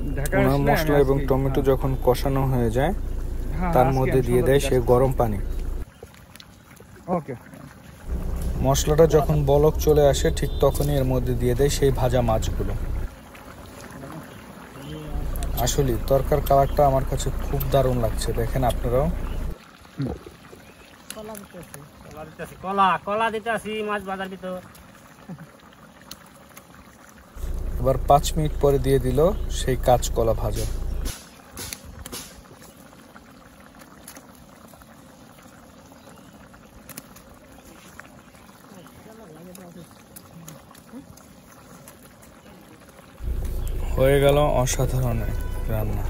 ভুনা মশলা এবং টমেটো যখন কষানো হয়ে যায় তার মধ্যে দিয়ে দেয় সে গরম পানি। ওকে, মশলাটা যখন বলক চলে আসে ঠিক তখনই এর মধ্যে দিয়ে দেয় সেই ভাজা মাছগুলো। আসলে তরকার কালারটা আমার কাছে খুব দারুণ লাগছে, দেখেন আপনারাও। কলা দিতেছি মাছ বাজার ভিতর। এবার 5 মিনিট পরে দিয়ে দিল সেই কাঁচকলা ভাজা। হয়ে গেল অসাধারণ রান্না।